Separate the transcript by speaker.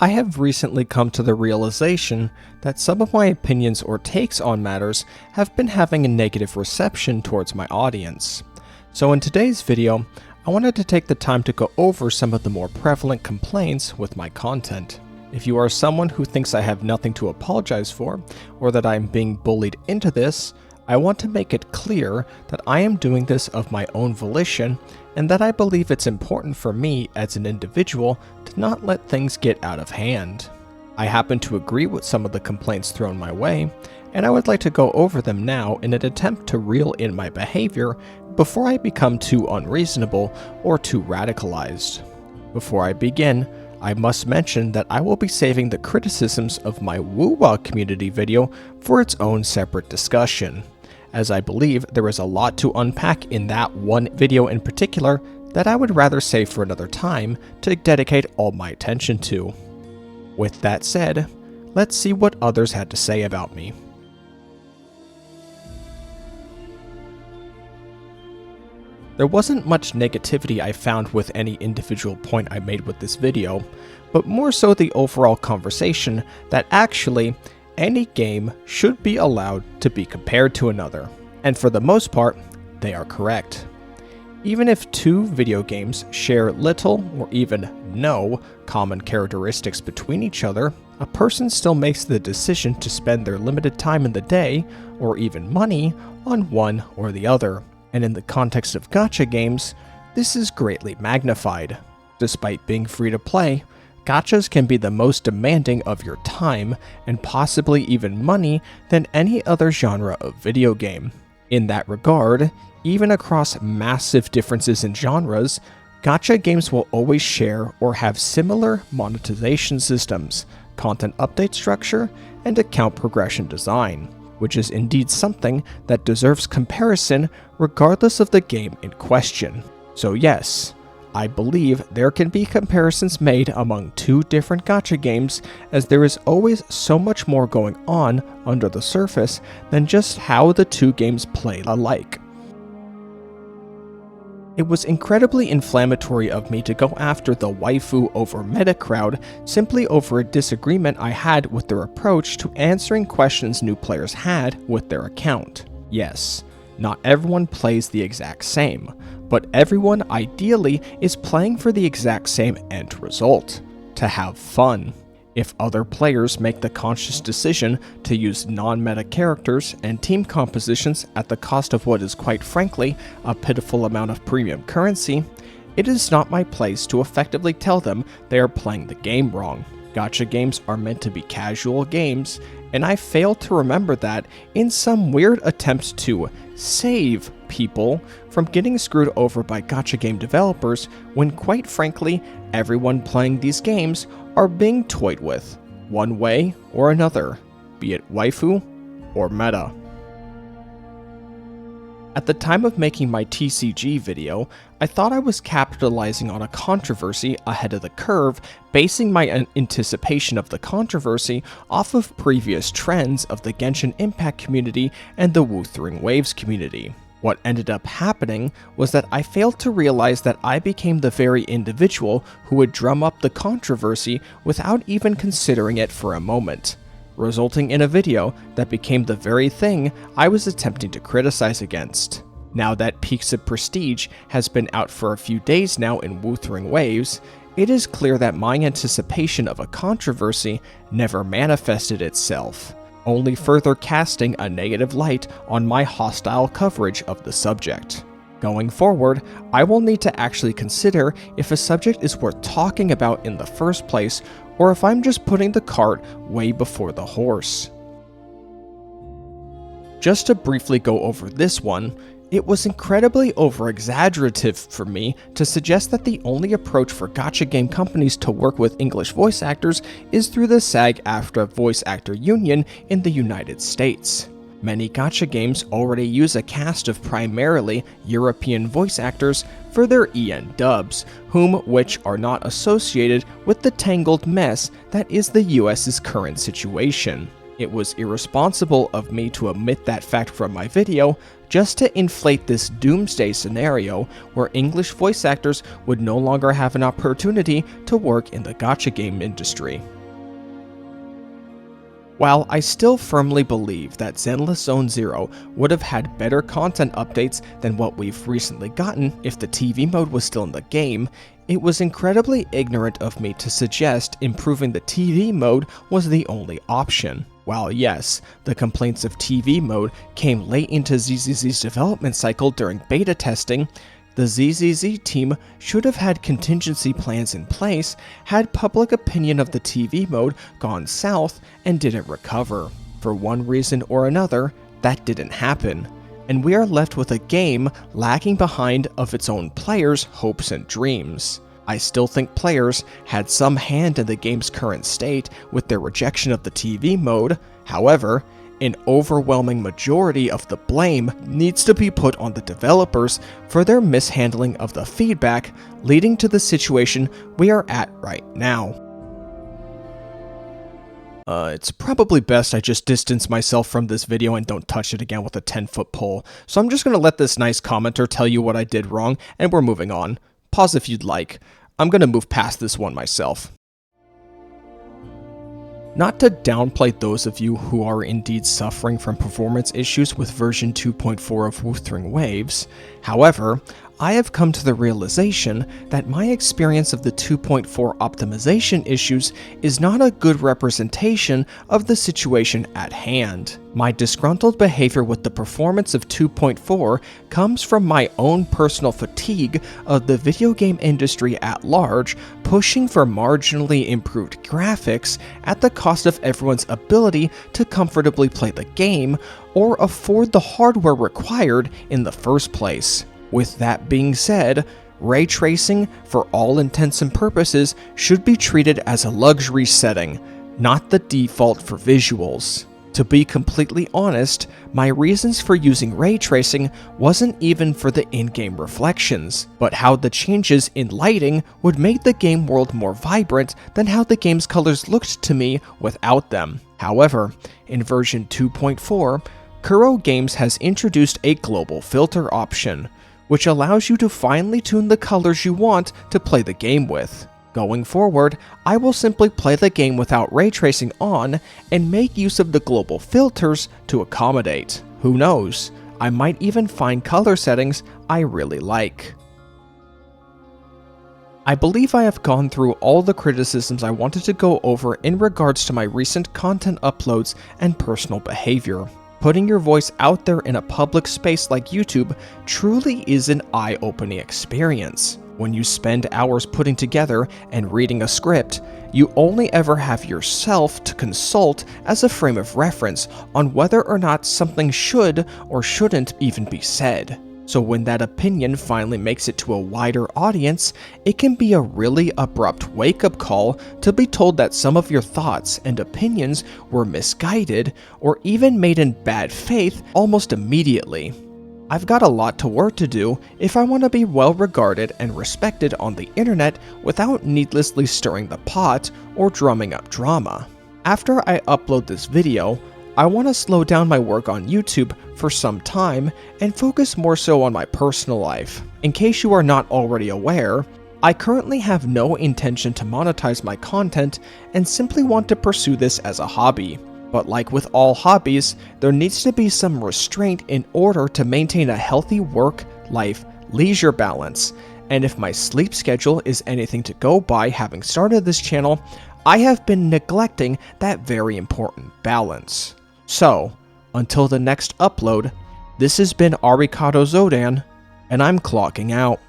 Speaker 1: I have recently come to the realization that some of my opinions or takes on matters have been having a negative reception towards my audience. So in today's video, I wanted to take the time to go over some of the more prevalent complaints with my content. If you are someone who thinks I have nothing to apologize for, or that I am being bullied into this, I want to make it clear that I am doing this of my own volition, and that I believe it's important for me as an individual to not let things get out of hand. I happen to agree with some of the complaints thrown my way, and I would like to go over them now in an attempt to reel in my behavior before I become too unreasonable or too radicalized. Before I begin, I must mention that I will be saving the criticisms of my WuWa community video for its own separate discussion, as I believe there is a lot to unpack in that one video in particular that I would rather save for another time to dedicate all my attention to. With that said, let's see what others had to say about me. There wasn't much negativity I found with any individual point I made with this video, but more so the overall conversation that actually any game should be allowed to be compared to another. And for the most part, they are correct. Even if two video games share little or even no common characteristics between each other, a person still makes the decision to spend their limited time in the day, or even money, on one or the other. And in the context of gacha games, this is greatly magnified. Despite being free to play, gachas can be the most demanding of your time, and possibly even money, than any other genre of video game. In that regard, even across massive differences in genres, gacha games will always share or have similar monetization systems, content update structure, and account progression design, which is indeed something that deserves comparison regardless of the game in question. So yes, I believe there can be comparisons made among two different gacha games, as there is always so much more going on under the surface than just how the two games play alike. It was incredibly inflammatory of me to go after the waifu over meta crowd simply over a disagreement I had with their approach to answering questions new players had with their account. Yes, not everyone plays the exact same, but everyone ideally is playing for the exact same end result: to have fun. If other players make the conscious decision to use non-meta characters and team compositions at the cost of what is quite frankly a pitiful amount of premium currency, it is not my place to effectively tell them they are playing the game wrong. Gacha games are meant to be casual games, and I fail to remember that in some weird attempt to save people from getting screwed over by gacha game developers when quite frankly everyone playing these games are being toyed with, one way or another, be it waifu or meta. At the time of making my TCG video, I thought I was capitalizing on a controversy ahead of the curve, basing my anticipation of the controversy off of previous trends of the Genshin Impact community and the Wuthering Waves community. What ended up happening was that I failed to realize that I became the very individual who would drum up the controversy without even considering it for a moment, resulting in a video that became the very thing I was attempting to criticize against. Now that Peaks of Prestige has been out for a few days now in Wuthering Waves, it is clear that my anticipation of a controversy never manifested itself, only further casting a negative light on my hostile coverage of the subject. Going forward, I will need to actually consider if a subject is worth talking about in the first place, or if I'm just putting the cart way before the horse. Just to briefly go over this one, it was incredibly over-exaggerative for me to suggest that the only approach for gacha game companies to work with English voice actors is through the SAG-AFTRA Voice Actor Union in the United States. Many gacha games already use a cast of primarily European voice actors for their EN dubs, which are not associated with the tangled mess that is the US's current situation. It was irresponsible of me to omit that fact from my video, just to inflate this doomsday scenario where English voice actors would no longer have an opportunity to work in the gacha game industry. While I still firmly believe that Zenless Zone Zero would have had better content updates than what we've recently gotten if the TV mode was still in the game, it was incredibly ignorant of me to suggest improving the TV mode was the only option. While yes, the complaints of TV mode came late into ZZZ's development cycle during beta testing, the ZZZ team should have had contingency plans in place had public opinion of the TV mode gone south and didn't recover. For one reason or another, that didn't happen, and we are left with a game lagging behind of its own players' hopes and dreams. I still think players had some hand in the game's current state with their rejection of the TV mode. However, an overwhelming majority of the blame needs to be put on the developers for their mishandling of the feedback, leading to the situation we are at right now. It's probably best I just distance myself from this video and don't touch it again with a 10-foot pole, so I'm just gonna let this nice commenter tell you what I did wrong, and we're moving on. Pause if you'd like. I'm gonna move past this one myself. Not to downplay those of you who are indeed suffering from performance issues with version 2.4 of Wuthering Waves, however, I have come to the realization that my experience of the 2.4 optimization issues is not a good representation of the situation at hand. My disgruntled behavior with the performance of 2.4 comes from my own personal fatigue of the video game industry at large, pushing for marginally improved graphics at the cost of everyone's ability to comfortably play the game or afford the hardware required in the first place. With that being said, ray tracing, for all intents and purposes, should be treated as a luxury setting, not the default for visuals. To be completely honest, my reasons for using ray tracing wasn't even for the in-game reflections, but how the changes in lighting would make the game world more vibrant than how the game's colors looked to me without them. However, in version 2.4, Kuro Games has introduced a global filter option, which allows you to finely tune the colors you want to play the game with. Going forward, I will simply play the game without ray tracing on and make use of the global filters to accommodate. Who knows, I might even find color settings I really like. I believe I have gone through all the criticisms I wanted to go over in regards to my recent content uploads and personal behavior. Putting your voice out there in a public space like YouTube truly is an eye-opening experience. When you spend hours putting together and reading a script, you only ever have yourself to consult as a frame of reference on whether or not something should or shouldn't even be said. So when that opinion finally makes it to a wider audience, it can be a really abrupt wake-up call to be told that some of your thoughts and opinions were misguided or even made in bad faith almost immediately. I've got a lot to work to do if I want to be well regarded and respected on the internet without needlessly stirring the pot or drumming up drama. After I upload this video, I want to slow down my work on YouTube for some time and focus more so on my personal life. In case you are not already aware, I currently have no intention to monetize my content and simply want to pursue this as a hobby. But like with all hobbies, there needs to be some restraint in order to maintain a healthy work-life leisure balance. And if my sleep schedule is anything to go by having started this channel, I have been neglecting that very important balance. So, until the next upload, this has been Arikado Zodan, and I'm clocking out.